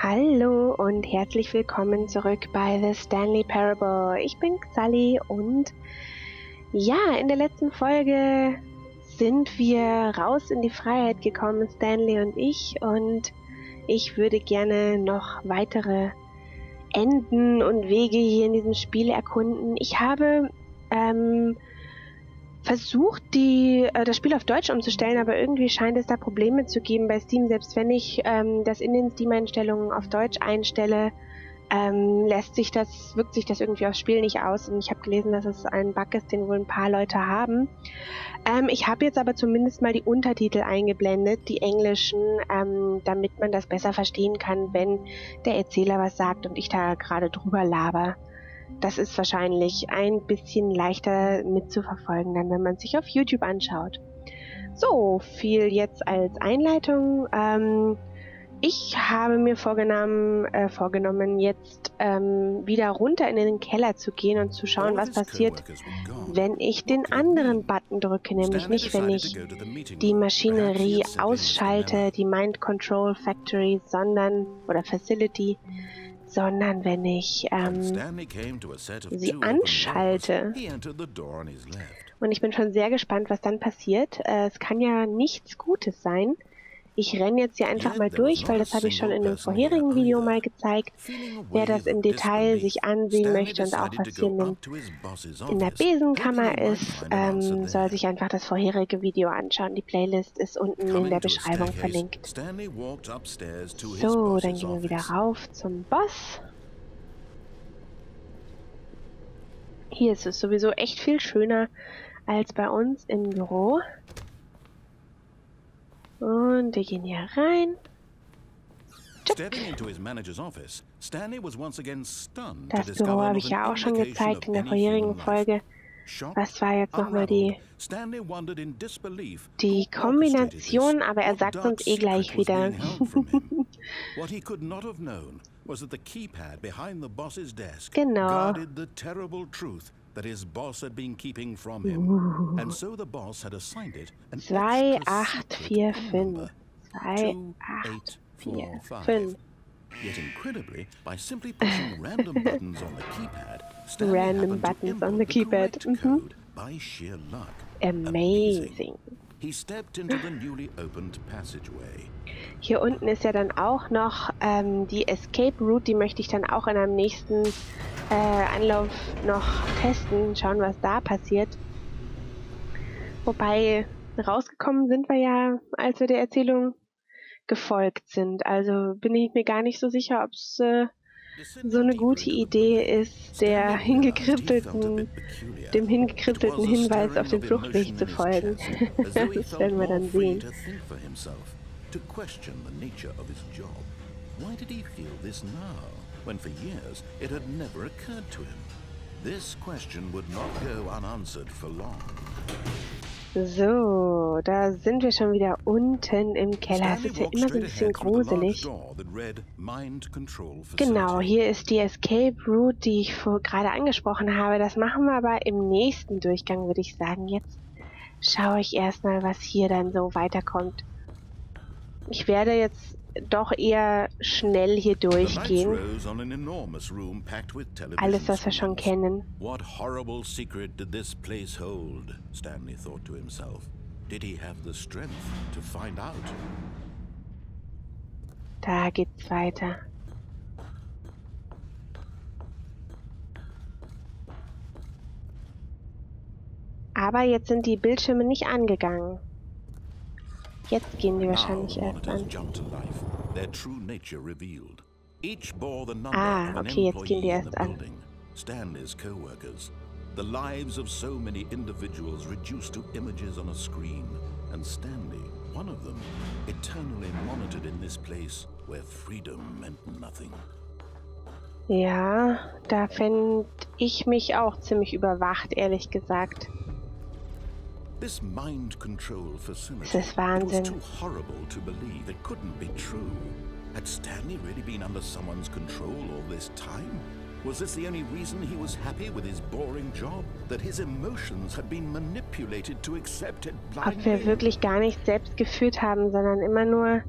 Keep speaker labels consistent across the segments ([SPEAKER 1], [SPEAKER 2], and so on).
[SPEAKER 1] Hallo und herzlich willkommen zurück bei The Stanley Parable. Ich bin Xali und ja, in der letzten Folge sind wir raus in die Freiheit gekommen, Stanley und ich würde gerne noch weitere Enden und Wege hier in diesem Spiel erkunden. Ich habe versucht, das Spiel auf Deutsch umzustellen, aber irgendwie scheint es da Probleme zu geben bei Steam. Selbst wenn ich das in den Steam-Einstellungen auf Deutsch einstelle, wirkt sich das irgendwie aufs Spiel nicht aus. Und ich habe gelesen, dass es ein Bug ist, den wohl ein paar Leute haben. Ich habe jetzt aber zumindest mal die Untertitel eingeblendet, die englischen, damit man das besser verstehen kann, wenn der Erzähler was sagt und ich da gerade drüber laber. Das ist wahrscheinlich ein bisschen leichter mitzuverfolgen, dann wenn man sich auf YouTube anschaut. So, viel jetzt als Einleitung. Ich habe mir vorgenommen, jetzt wieder runter in den Keller zu gehen und zu schauen, was passiert, wenn ich den anderen Button drücke, nämlich nicht, wenn ich die Maschinerie ausschalte, die Mind Control Factory, Facility, sondern wenn ich sie anschalte. Und ich bin schon sehr gespannt, was dann passiert. Es kann ja nichts Gutes sein. Ich renne jetzt hier einfach mal durch, weil das habe ich schon in einem vorherigen Video mal gezeigt. Wer das im Detail sich ansehen möchte und auch was hier in der Besenkammer ist, soll sich einfach das vorherige Video anschauen. Die Playlist ist unten in der Beschreibung verlinkt. So, dann gehen wir wieder rauf zum Boss. Hier ist es sowieso echt viel schöner als bei uns im Büro. Und wir gehen hier rein. Das Büro habe ich ja auch schon gezeigt in der vorherigen Folge. Was war jetzt nochmal die Kombination, aber er sagt uns eh gleich wieder. Genau.
[SPEAKER 2] That his boss had been keeping from him, and so the boss had assigned it an
[SPEAKER 1] 2845. 2845.
[SPEAKER 2] Yet incredibly, by simply pushing random buttons on the keypad, code by sheer luck.
[SPEAKER 1] Amazing.
[SPEAKER 2] He stepped into the newly opened passageway.
[SPEAKER 1] Hier unten ist ja dann auch noch die Escape Route, die möchte ich dann auch in einem nächsten Anlauf noch testen, schauen, was da passiert. Wobei, rausgekommen sind wir ja, als wir der Erzählung gefolgt sind. Also bin ich mir gar nicht so sicher, ob es so eine gute Idee ist, dem hingekribbelten Hinweis auf den Fluchtweg zu folgen. Das werden wir dann sehen.
[SPEAKER 2] To question the nature of his job. Why did he feel this now, when for years it had never occurred to him? This question would not go unanswered for long.
[SPEAKER 1] So, da sind wir schon wieder unten im Keller. Es ist ja immer so ein bisschen gruselig. Genau, hier ist die Escape Route, die ich gerade angesprochen habe. Das machen wir aber im nächsten Durchgang, würde ich sagen. Jetzt schaue ich erstmal, was hier dann so weiterkommt. Ich werde jetzt doch eher schnell hier durchgehen. Alles, was wir schon kennen.
[SPEAKER 2] What horrible secret did this place hold? Stanley thought to himself. Did he have the strength to find out?
[SPEAKER 1] Da geht's weiter. Aber jetzt sind die Bildschirme nicht angegangen. Jetzt gehen die wahrscheinlich erst an. Okay, jetzt gehen die erst an.
[SPEAKER 2] Stanley's co-workers. The lives of so many individuals reduced to images on a screen. And Stanley, one of them, eternally monitored in this place where freedom meant nothing.
[SPEAKER 1] Ja, da fände ich mich auch ziemlich überwacht, ehrlich gesagt.
[SPEAKER 2] This mind control facility,
[SPEAKER 1] das ist Wahnsinn.
[SPEAKER 2] It was too horrible to believe. It couldn't be true. Had Stanley really been under someone's control all this time? Was this the only reason he was happy with his boring job? That his emotions had been manipulated to accept it blindly?
[SPEAKER 1] Ob wir wirklich gar nicht selbst geführt haben, sondern immer nur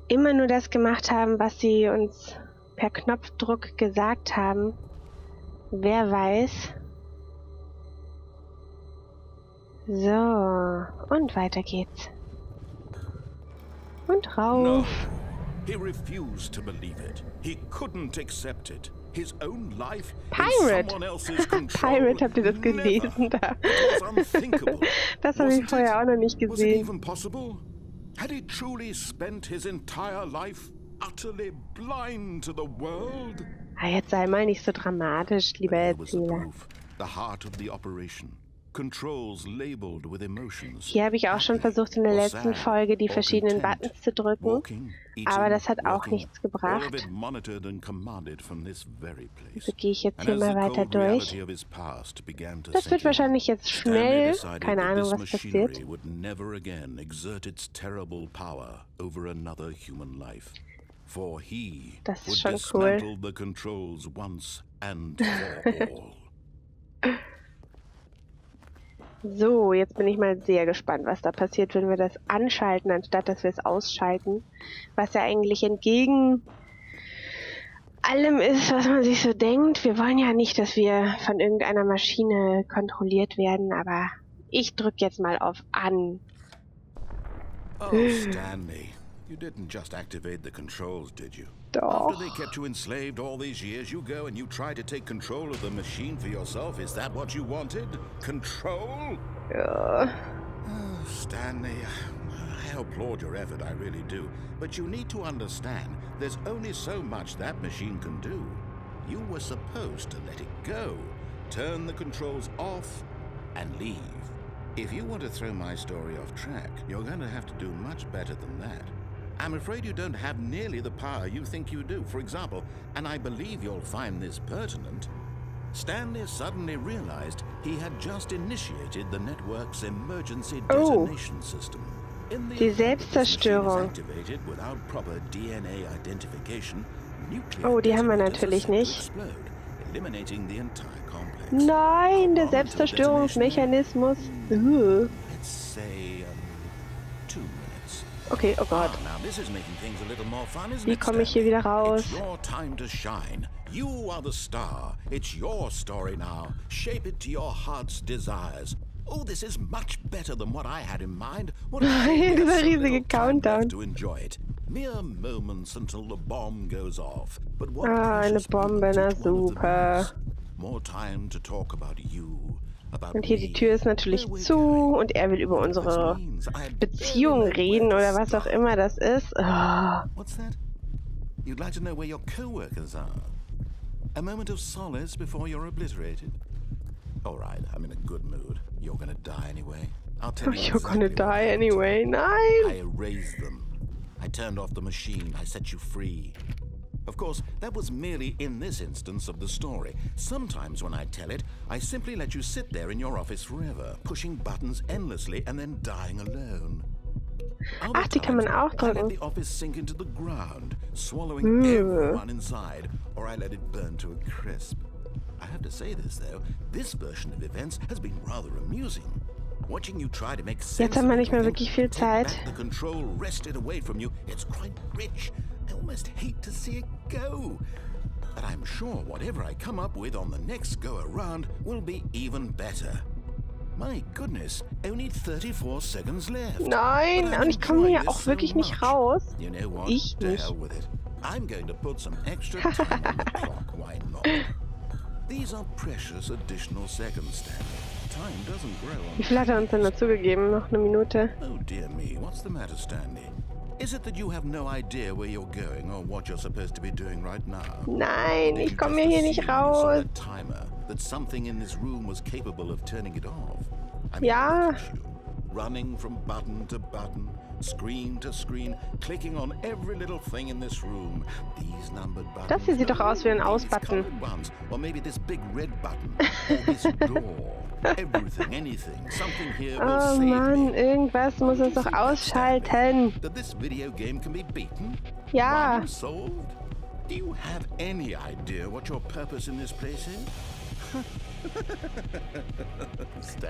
[SPEAKER 1] immer nur das gemacht haben, was sie uns per Knopfdruck gesagt haben. Wer weiß. So, und weiter geht's. Und rauf.
[SPEAKER 2] No, he refused to believe it. He couldn't accept it. His own life
[SPEAKER 1] Pirate.
[SPEAKER 2] in someone else's control.
[SPEAKER 1] Pirate, habt ihr das
[SPEAKER 2] Never.
[SPEAKER 1] gelesen da?
[SPEAKER 2] It was unthinkable.
[SPEAKER 1] Das habe ich
[SPEAKER 2] Wasn't
[SPEAKER 1] vorher
[SPEAKER 2] it?
[SPEAKER 1] auch noch nicht
[SPEAKER 2] Was it
[SPEAKER 1] gesehen.
[SPEAKER 2] even possible? Had he truly spent his entire life utterly blind to the world?
[SPEAKER 1] Ah, jetzt sei mal nicht so dramatisch, lieber
[SPEAKER 2] There was the
[SPEAKER 1] Erzähler.
[SPEAKER 2] proof, the heart of the operation. Controls labeled with emotions.
[SPEAKER 1] Hier habe ich auch schon versucht, in der letzten Folge die verschiedenen Buttons zu drücken,
[SPEAKER 2] Walking, eating,
[SPEAKER 1] aber das hat auch
[SPEAKER 2] working,
[SPEAKER 1] nichts
[SPEAKER 2] all of
[SPEAKER 1] gebracht.
[SPEAKER 2] it monitored and commanded from this very place.
[SPEAKER 1] Also gehe ich jetzt
[SPEAKER 2] And
[SPEAKER 1] hier
[SPEAKER 2] as
[SPEAKER 1] mal
[SPEAKER 2] the
[SPEAKER 1] weiter
[SPEAKER 2] cold
[SPEAKER 1] durch.
[SPEAKER 2] reality of his past began to
[SPEAKER 1] Das
[SPEAKER 2] sink
[SPEAKER 1] wird
[SPEAKER 2] in,
[SPEAKER 1] wahrscheinlich jetzt
[SPEAKER 2] Stanley
[SPEAKER 1] schnell.
[SPEAKER 2] decided
[SPEAKER 1] Keine
[SPEAKER 2] that
[SPEAKER 1] Ahnung,
[SPEAKER 2] this
[SPEAKER 1] was passiert.
[SPEAKER 2] machinery would never again exert its terrible power over another human life. For he
[SPEAKER 1] Das ist
[SPEAKER 2] would
[SPEAKER 1] schon
[SPEAKER 2] dismantle the controls once and for all.
[SPEAKER 1] So, jetzt bin ich mal sehr gespannt, was da passiert, wenn wir das anschalten, anstatt dass wir es ausschalten. Was ja eigentlich entgegen allem ist, was man sich so denkt. Wir wollen ja nicht, dass wir von irgendeiner Maschine kontrolliert werden, aber ich drücke jetzt mal auf An.
[SPEAKER 2] Oh, Stanley, you didn't just activate the controls, did you?
[SPEAKER 1] Doch.
[SPEAKER 2] After they kept you enslaved all these years, you go and you try to take control of the machine for yourself. Is that what you wanted? Control?
[SPEAKER 1] Ja.
[SPEAKER 2] Oh, Stanley, I applaud your effort, I really do. But you need to understand, there's only so much that machine can do. You were supposed to let it go, turn the controls off, and leave. If you want to throw my story off track, you're going to have to do much better than that. I'm afraid you don't have nearly the power you think you do. For example, and I believe you'll find this pertinent, Stanley suddenly realized he had just initiated the network's emergency detonation system. In the
[SPEAKER 1] Die
[SPEAKER 2] event that this machine is
[SPEAKER 1] Selbstzerstörung.
[SPEAKER 2] activated without proper DNA identification, nuclear
[SPEAKER 1] Oh, die haben wir
[SPEAKER 2] detonators are
[SPEAKER 1] natürlich
[SPEAKER 2] set to
[SPEAKER 1] nicht.
[SPEAKER 2] explode, eliminating the entire complex.
[SPEAKER 1] Nein, der
[SPEAKER 2] How long until
[SPEAKER 1] Selbstzerstörungsmechanismus.
[SPEAKER 2] detonation? Let's say 2 minutes.
[SPEAKER 1] Okay, oh Gott.
[SPEAKER 2] Now this is making things a little more fun, isn't
[SPEAKER 1] Wie
[SPEAKER 2] it,
[SPEAKER 1] komme ich hier wieder raus?
[SPEAKER 2] It's your time to shine. You are the star. It's your story now. Shape it to your heart's desires. Oh, this is much better than what I had in mind. What a shame we have
[SPEAKER 1] Dieser
[SPEAKER 2] so
[SPEAKER 1] riesige
[SPEAKER 2] little time
[SPEAKER 1] Countdown.
[SPEAKER 2] left to enjoy it. Mere moments until the bomb goes off. But what
[SPEAKER 1] Ah, eine
[SPEAKER 2] precious
[SPEAKER 1] Bombe,
[SPEAKER 2] moments
[SPEAKER 1] na
[SPEAKER 2] each one of them
[SPEAKER 1] super.
[SPEAKER 2] is. More time to talk about you. About
[SPEAKER 1] Und hier die
[SPEAKER 2] me,
[SPEAKER 1] Tür ist natürlich
[SPEAKER 2] where we're
[SPEAKER 1] zu
[SPEAKER 2] going,
[SPEAKER 1] und er will über
[SPEAKER 2] what this
[SPEAKER 1] unsere
[SPEAKER 2] means. I had
[SPEAKER 1] Beziehung
[SPEAKER 2] barely read
[SPEAKER 1] reden
[SPEAKER 2] where
[SPEAKER 1] oder
[SPEAKER 2] to
[SPEAKER 1] was auch
[SPEAKER 2] start.
[SPEAKER 1] immer das ist. Ah.
[SPEAKER 2] What's that? You'd like to know where your co-workers are? A moment of solace before you're obliterated? All right, I'm in a good mood. You're gonna die anyway. I'll tell you
[SPEAKER 1] You're gonna
[SPEAKER 2] exactly what
[SPEAKER 1] die
[SPEAKER 2] happened.
[SPEAKER 1] anyway.
[SPEAKER 2] I
[SPEAKER 1] Nein!
[SPEAKER 2] erased them. I turned off the machine. I set you free. Of course, that was merely in this instance of the story. Sometimes when I tell it, I simply let you sit there in your office forever, pushing buttons endlessly and then dying alone. Other
[SPEAKER 1] Ach, die kann man
[SPEAKER 2] times,
[SPEAKER 1] auch
[SPEAKER 2] I let
[SPEAKER 1] drücken.
[SPEAKER 2] the office sink into the ground, swallowing everyone inside, or I let it burn to a crisp. I have to say this, though, this version of events has been rather amusing. Watching you try to make sense
[SPEAKER 1] Jetzt haben wir
[SPEAKER 2] of
[SPEAKER 1] nicht mehr
[SPEAKER 2] everything,
[SPEAKER 1] wirklich viel
[SPEAKER 2] take
[SPEAKER 1] Zeit.
[SPEAKER 2] back the control wrested away from you, it's quite rich. I almost hate to see it go. But I'm sure whatever I come up with on the next go-around will be even better. My goodness, only 34 seconds left.
[SPEAKER 1] Nein,
[SPEAKER 2] But I'm
[SPEAKER 1] und ich komme
[SPEAKER 2] enjoying
[SPEAKER 1] hier
[SPEAKER 2] this
[SPEAKER 1] auch wirklich
[SPEAKER 2] so
[SPEAKER 1] nicht
[SPEAKER 2] much.
[SPEAKER 1] raus.
[SPEAKER 2] You know what?
[SPEAKER 1] Ich
[SPEAKER 2] To
[SPEAKER 1] nicht.
[SPEAKER 2] hell with it. I'm going to put some extra time on the clock. Why not? These are precious additional seconds, Stanley. Time doesn't grow on
[SPEAKER 1] Wie viel hat er uns denn dazu gegeben? Noch eine Minute.
[SPEAKER 2] Oh dear me, what's the matter, Stanley? Is it that you have no idea where you're going or what you're supposed to be doing right now?
[SPEAKER 1] Nein,
[SPEAKER 2] Did
[SPEAKER 1] ich
[SPEAKER 2] you
[SPEAKER 1] komme
[SPEAKER 2] just
[SPEAKER 1] hier
[SPEAKER 2] assume
[SPEAKER 1] nicht
[SPEAKER 2] when you saw
[SPEAKER 1] raus.
[SPEAKER 2] that timer, that something in this room was capable of turning it off? I mean,
[SPEAKER 1] Ja.
[SPEAKER 2] look at you, running from button to button, screen to screen, clicking on every little thing in this room. These numbered buttons.
[SPEAKER 1] Das hier sieht doch aus wie ein
[SPEAKER 2] these
[SPEAKER 1] Aus-Button.
[SPEAKER 2] colored ones, or maybe this big red button, or this door. Everything, anything, something here will
[SPEAKER 1] Oh
[SPEAKER 2] save
[SPEAKER 1] Mann,
[SPEAKER 2] me.
[SPEAKER 1] irgendwas muss uns doch ausschalten.
[SPEAKER 2] That this video game can be beaten?
[SPEAKER 1] Ja.
[SPEAKER 2] Problem solved? Do you have any idea what your purpose in this place is?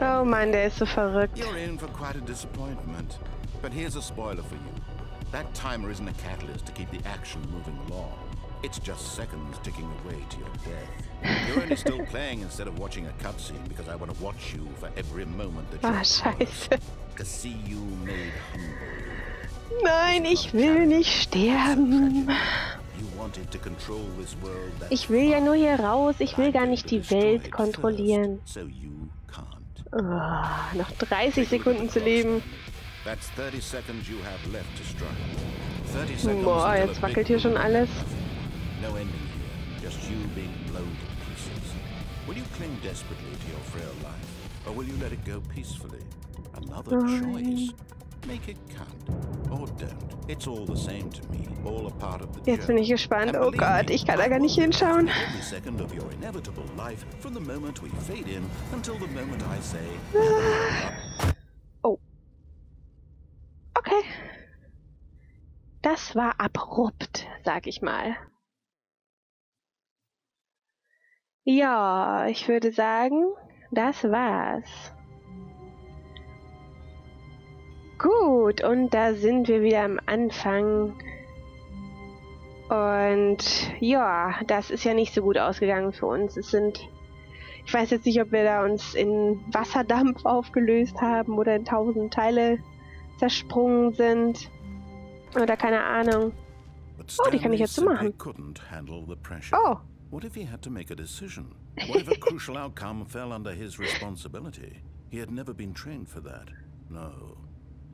[SPEAKER 1] Oh Mann, der ist so verrückt.
[SPEAKER 2] You're in for quite a disappointment. But here's a spoiler for you. That timer isn't a catalyst to keep the action moving along. It's just seconds ticking away to your death. You're only still playing instead of watching a cutscene because I want to watch you for every moment that you're
[SPEAKER 1] Scheiße.
[SPEAKER 2] to see you made humble.
[SPEAKER 1] Nein, ich will nicht sterben. Ich will ja nur hier raus. Ich will gar nicht die Welt kontrollieren. Oh, noch 30 Sekunden zu leben. Boah, jetzt wackelt hier schon alles.
[SPEAKER 2] Will you cling desperately to your frail life, or will you let it go peacefully? Another choice. Make it count, or don't. It's all the same to me. All a part of the journey.
[SPEAKER 1] Jetzt bin ich gespannt. Oh Gott, ich kann da gar nicht hinschauen.
[SPEAKER 2] Every second of your inevitable life, from the moment we fade in until the moment I say.
[SPEAKER 1] Oh. Okay. Das war abrupt, sag ich mal. Ja, ich würde sagen, das war's. Gut, und da sind wir wieder am Anfang. Und ja, das ist ja nicht so gut ausgegangen für uns. Ich weiß jetzt nicht, ob wir da uns in Wasserdampf aufgelöst haben oder in 1000 Teile zersprungen sind. Oder keine Ahnung. Oh, die kann ich jetzt so machen. Oh.
[SPEAKER 2] What if he had to make a decision? What if a crucial outcome fell under his responsibility? He had never been trained for that. No.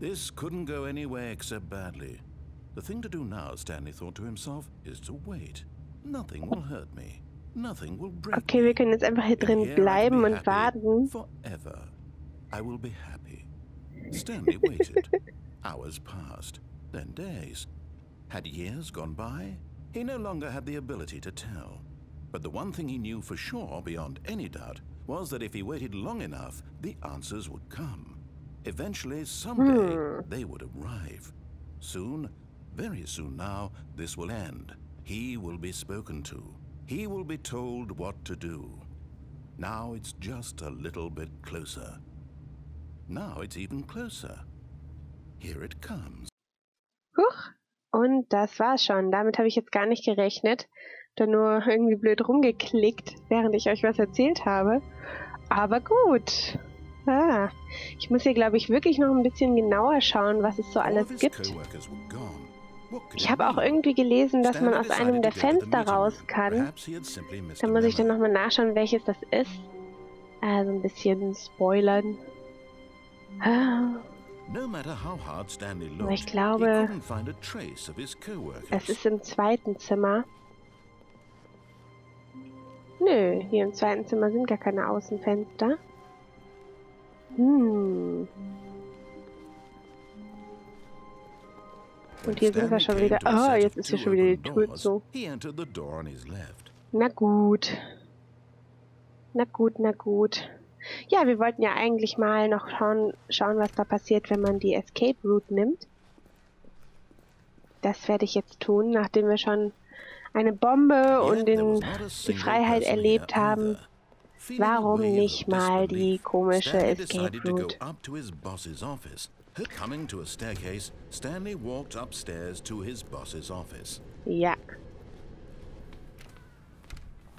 [SPEAKER 2] This couldn't go any way except badly. The thing to do now, Stanley thought to himself, is to wait. Nothing will hurt me. Nothing will break me.
[SPEAKER 1] Okay, wir können jetzt einfach hier drin bleiben und warten.
[SPEAKER 2] Forever. I will be happy. Stanley waited. Hours passed, then days. Had years gone by? He no longer had the ability to tell. But the one thing he knew for sure, beyond any doubt, was that if he waited long enough, the answers would come. Eventually, someday, they would arrive. Soon, very soon now, this will end. He will be spoken to. He will be told what to do. Now it's just a little bit closer. Now it's even closer. Here it comes.
[SPEAKER 1] Huch, und das war's schon. Damit habe ich jetzt gar nicht gerechnet. Da nur irgendwie blöd rumgeklickt, während ich euch was erzählt habe. Aber gut. Ich muss hier, glaube ich, wirklich noch ein bisschen genauer schauen, was es so alles gibt. Ich habe auch irgendwie gelesen, dass man aus einem der Fenster raus kann. Da muss ich dann nochmal nachschauen, welches das ist. Also ein bisschen spoilern. Aber ich glaube, es ist im zweiten Zimmer. Nö, hier im zweiten Zimmer sind gar keine Außenfenster. Und hier sind wir schon wieder. Ah, jetzt ist hier schon wieder die Tür zu. Na gut. Na gut, na gut. Ja, wir wollten ja eigentlich mal noch schauen, was da passiert, wenn man die Escape Route nimmt. Das werde ich jetzt tun, nachdem wir schon eine Bombe und die Freiheit erlebt haben. Warum nicht mal die komische Escape Route?
[SPEAKER 2] Coming to a staircase, Stanley walked upstairs to his boss's office.
[SPEAKER 1] Ja.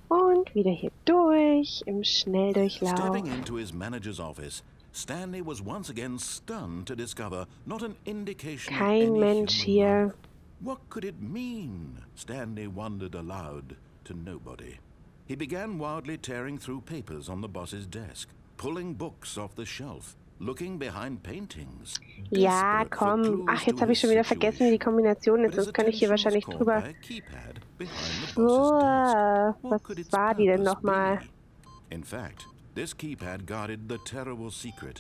[SPEAKER 1] Und wieder hier durch, im Schnelldurchlauf.
[SPEAKER 2] Stepping into his manager's office, Stanley was once again stunned to discover not an indication of any
[SPEAKER 1] Kein Mensch hier.
[SPEAKER 2] What could it mean? Stanley wondered aloud to nobody. He began wildly tearing through papers on the boss's desk, pulling books off the shelf, looking behind paintings.
[SPEAKER 1] Ja, komm. Ach, jetzt habe ich schon wieder vergessen, wie die Kombination ist. Sonst kann ich hier wahrscheinlich drüber. So, was war die denn nochmal?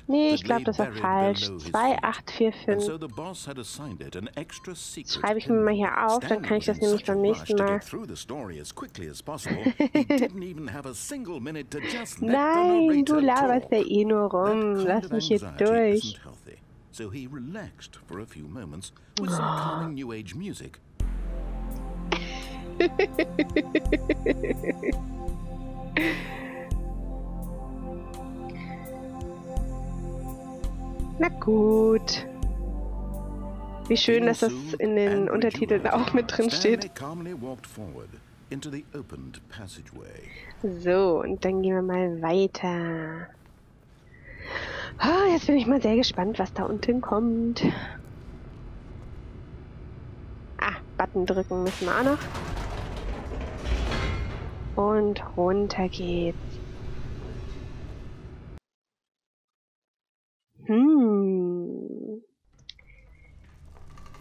[SPEAKER 1] Nee, ich glaube, das war falsch. 2845. Schreibe ich mir mal hier auf, dann kann ich das nämlich beim nächsten Mal. Nein, du laberst ja eh nur rum. Lass mich hier durch.
[SPEAKER 2] So he relaxed for a few moments with some calming New Age music.
[SPEAKER 1] Na gut. Wie schön, dass das in den Untertiteln auch mit drin steht. So, und dann gehen wir mal weiter. Oh, jetzt bin ich mal sehr gespannt, was da unten kommt. Ah, Button drücken müssen wir auch noch. Und runter geht's.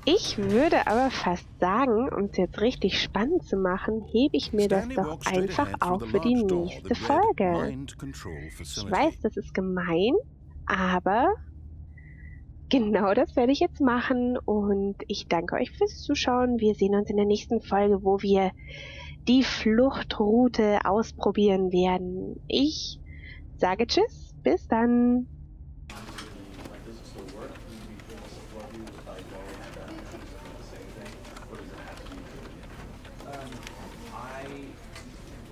[SPEAKER 1] Ich würde aber fast sagen, um es jetzt richtig spannend zu machen, hebe ich mir das doch einfach auf für die nächste Folge. Ich weiß, das ist gemein, aber genau das werde ich jetzt machen und ich danke euch fürs Zuschauen. Wir sehen uns in der nächsten Folge, wo wir die Fluchtroute ausprobieren werden. Ich sage Tschüss, bis dann.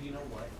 [SPEAKER 1] You know what?